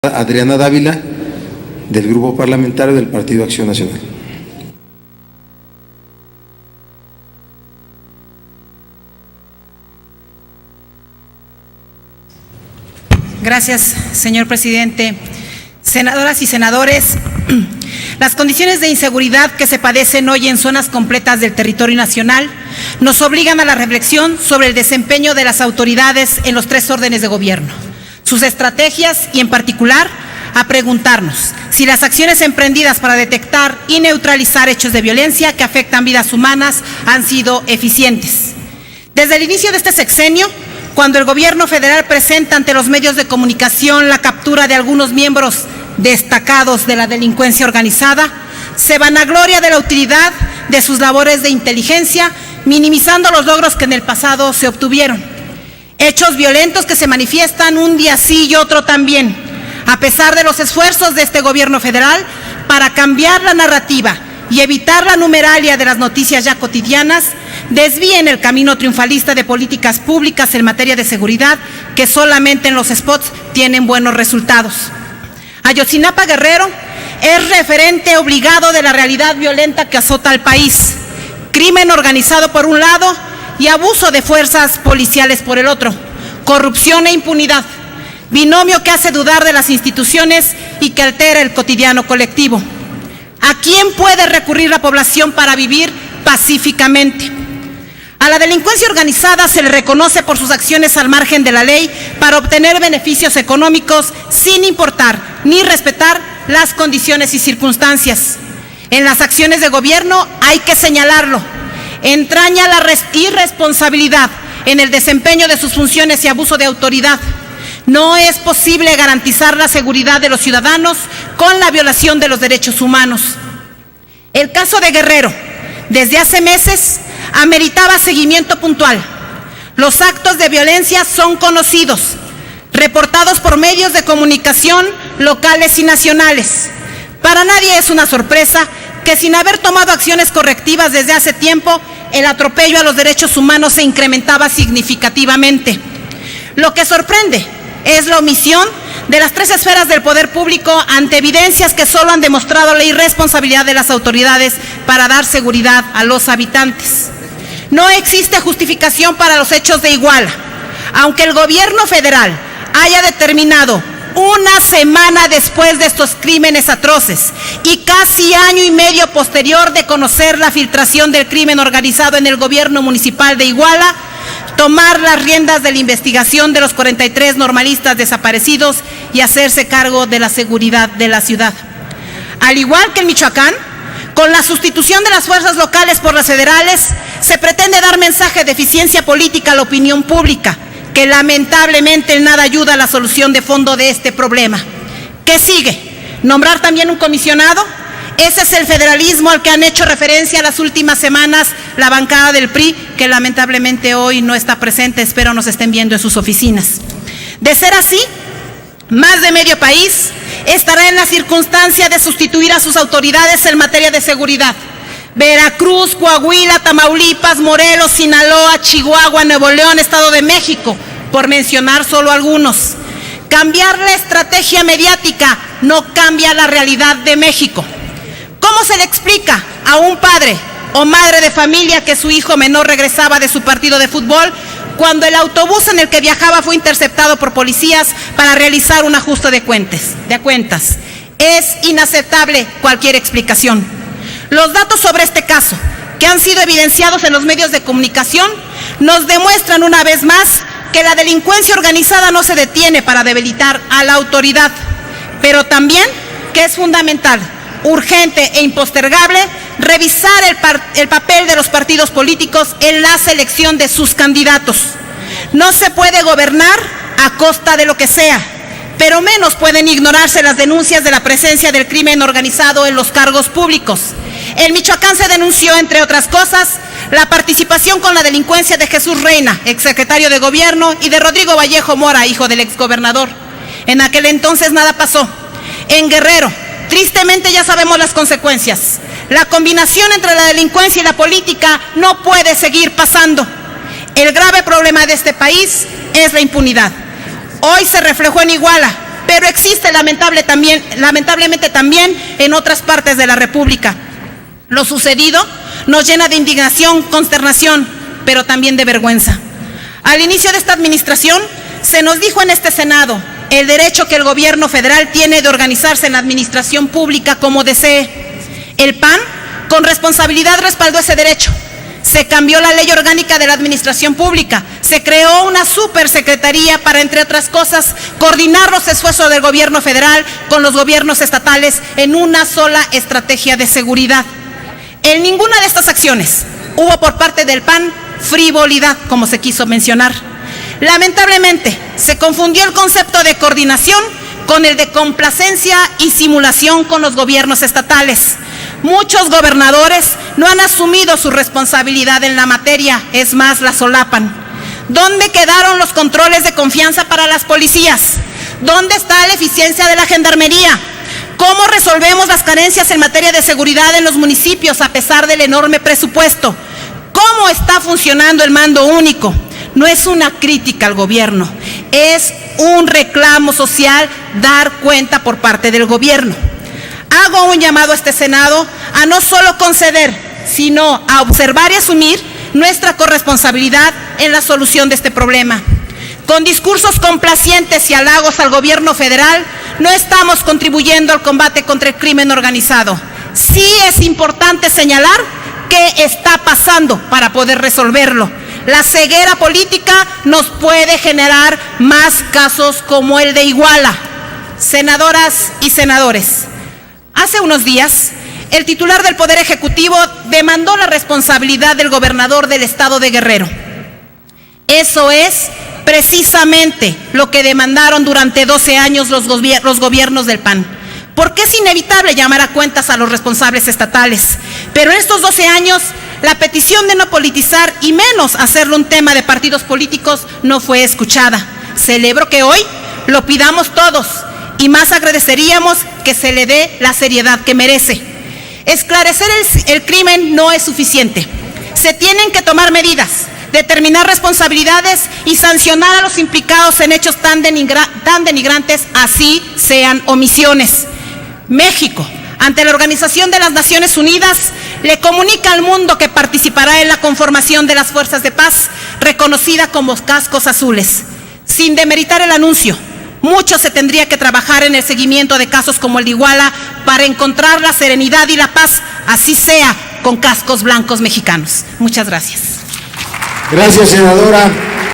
Adriana Dávila, del Grupo Parlamentario del Partido Acción Nacional. Gracias, señor presidente. Senadoras y senadores, las condiciones de inseguridad que se padecen hoy en zonas completas del territorio nacional nos obligan a la reflexión sobre el desempeño de las autoridades en los tres órdenes de gobierno, sus estrategias y, en particular, a preguntarnos si las acciones emprendidas para detectar y neutralizar hechos de violencia que afectan vidas humanas han sido eficientes. Desde el inicio de este sexenio, cuando el gobierno federal presenta ante los medios de comunicación la captura de algunos miembros destacados de la delincuencia organizada, se vanagloria de la utilidad de sus labores de inteligencia, minimizando los logros que en el pasado se obtuvieron. Hechos violentos que se manifiestan un día sí y otro también, a pesar de los esfuerzos de este gobierno federal para cambiar la narrativa y evitar la numeralia de las noticias ya cotidianas, desvíen el camino triunfalista de políticas públicas en materia de seguridad que solamente en los spots tienen buenos resultados. Ayotzinapa, Guerrero, es referente obligado de la realidad violenta que azota al país. Crimen organizado por un lado y abuso de fuerzas policiales por el otro. Corrupción e impunidad. Binomio que hace dudar de las instituciones y que altera el cotidiano colectivo. ¿A quién puede recurrir la población para vivir pacíficamente? A la delincuencia organizada se le reconoce por sus acciones al margen de la ley para obtener beneficios económicos sin importar ni respetar las condiciones y circunstancias. En las acciones de gobierno hay que señalarlo. Entraña la irresponsabilidad en el desempeño de sus funciones y abuso de autoridad. No es posible garantizar la seguridad de los ciudadanos con la violación de los derechos humanos. El caso de Guerrero, desde hace meses, ameritaba seguimiento puntual. Los actos de violencia son conocidos, reportados por medios de comunicación locales y nacionales. Para nadie es una sorpresa que sin haber tomado acciones correctivas desde hace tiempo, el atropello a los derechos humanos se incrementaba significativamente. Lo que sorprende es la omisión de las tres esferas del poder público ante evidencias que solo han demostrado la irresponsabilidad de las autoridades para dar seguridad a los habitantes. No existe justificación para los hechos de Iguala, aunque el gobierno federal haya determinado una semana después de estos crímenes atroces y casi año y medio posterior de conocer la filtración del crimen organizado en el gobierno municipal de Iguala, tomar las riendas de la investigación de los 43 normalistas desaparecidos y hacerse cargo de la seguridad de la ciudad. Al igual que en Michoacán, con la sustitución de las fuerzas locales por las federales, se pretende dar mensaje de eficiencia política a la opinión pública, que lamentablemente en nada ayuda a la solución de fondo de este problema. ¿Qué sigue? ¿Nombrar también un comisionado? Ese es el federalismo al que han hecho referencia las últimas semanas la bancada del PRI, que lamentablemente hoy no está presente, espero nos estén viendo en sus oficinas. De ser así, más de medio país estará en la circunstancia de sustituir a sus autoridades en materia de seguridad. Veracruz, Coahuila, Tamaulipas, Morelos, Sinaloa, Chihuahua, Nuevo León, Estado de México, por mencionar solo algunos. Cambiar la estrategia mediática no cambia la realidad de México. ¿Cómo se le explica a un padre o madre de familia que su hijo menor regresaba de su partido de fútbol cuando el autobús en el que viajaba fue interceptado por policías para realizar un ajuste de cuentas? Es inaceptable cualquier explicación. Los datos sobre este caso, que han sido evidenciados en los medios de comunicación, nos demuestran una vez más que la delincuencia organizada no se detiene para debilitar a la autoridad, pero también que es fundamental, urgente e impostergable revisar el papel de los partidos políticos en la selección de sus candidatos. No se puede gobernar a costa de lo que sea, pero menos pueden ignorarse las denuncias de la presencia del crimen organizado en los cargos públicos. En Michoacán se denunció, entre otras cosas, la participación con la delincuencia de Jesús Reina, exsecretario de Gobierno, y de Rodrigo Vallejo Mora, hijo del exgobernador. En aquel entonces nada pasó. En Guerrero, tristemente ya sabemos las consecuencias. La combinación entre la delincuencia y la política no puede seguir pasando. El grave problema de este país es la impunidad. Hoy se reflejó en Iguala, pero existe lamentablemente también en otras partes de la República. Lo sucedido nos llena de indignación, consternación, pero también de vergüenza. Al inicio de esta administración se nos dijo en este Senado el derecho que el gobierno federal tiene de organizarse en la administración pública como desee. El PAN, con responsabilidad, respaldó ese derecho. Se cambió la ley orgánica de la administración pública, se creó una supersecretaría para, entre otras cosas, coordinar los esfuerzos del gobierno federal con los gobiernos estatales en una sola estrategia de seguridad. En ninguna de estas acciones hubo por parte del PAN frivolidad, como se quiso mencionar. Lamentablemente, se confundió el concepto de coordinación con el de complacencia y simulación con los gobiernos estatales. Muchos gobernadores no han asumido su responsabilidad en la materia, es más, la solapan. ¿Dónde quedaron los controles de confianza para las policías? ¿Dónde está la eficiencia de la gendarmería? ¿Cómo resolvemos las carencias en materia de seguridad en los municipios a pesar del enorme presupuesto? ¿Cómo está funcionando el mando único? No es una crítica al gobierno, es un reclamo social dar cuenta por parte del gobierno. Hago un llamado a este Senado a no solo conceder, sino a observar y asumir nuestra corresponsabilidad en la solución de este problema. Con discursos complacientes y halagos al gobierno federal, no estamos contribuyendo al combate contra el crimen organizado. Sí es importante señalar qué está pasando para poder resolverlo. La ceguera política nos puede generar más casos como el de Iguala. Senadoras y senadores, hace unos días, el titular del Poder Ejecutivo demandó la responsabilidad del gobernador del estado de Guerrero. Eso es precisamente lo que demandaron durante 12 años los gobiernos del PAN. Porque es inevitable llamar a cuentas a los responsables estatales. Pero en estos 12 años, la petición de no politizar y menos hacerlo un tema de partidos políticos no fue escuchada. Celebro que hoy lo pidamos todos y más agradeceríamos que se le dé la seriedad que merece. Esclarecer el crimen no es suficiente. Se tienen que tomar medidas, determinar responsabilidades y sancionar a los implicados en hechos tan denigrantes, así sean omisiones. México, ante la Organización de las Naciones Unidas, le comunica al mundo que participará en la conformación de las fuerzas de paz, reconocida como Cascos Azules. Sin demeritar el anuncio, mucho se tendría que trabajar en el seguimiento de casos como el de Iguala para encontrar la serenidad y la paz, así sea con cascos blancos mexicanos. Muchas gracias. Gracias, senadora.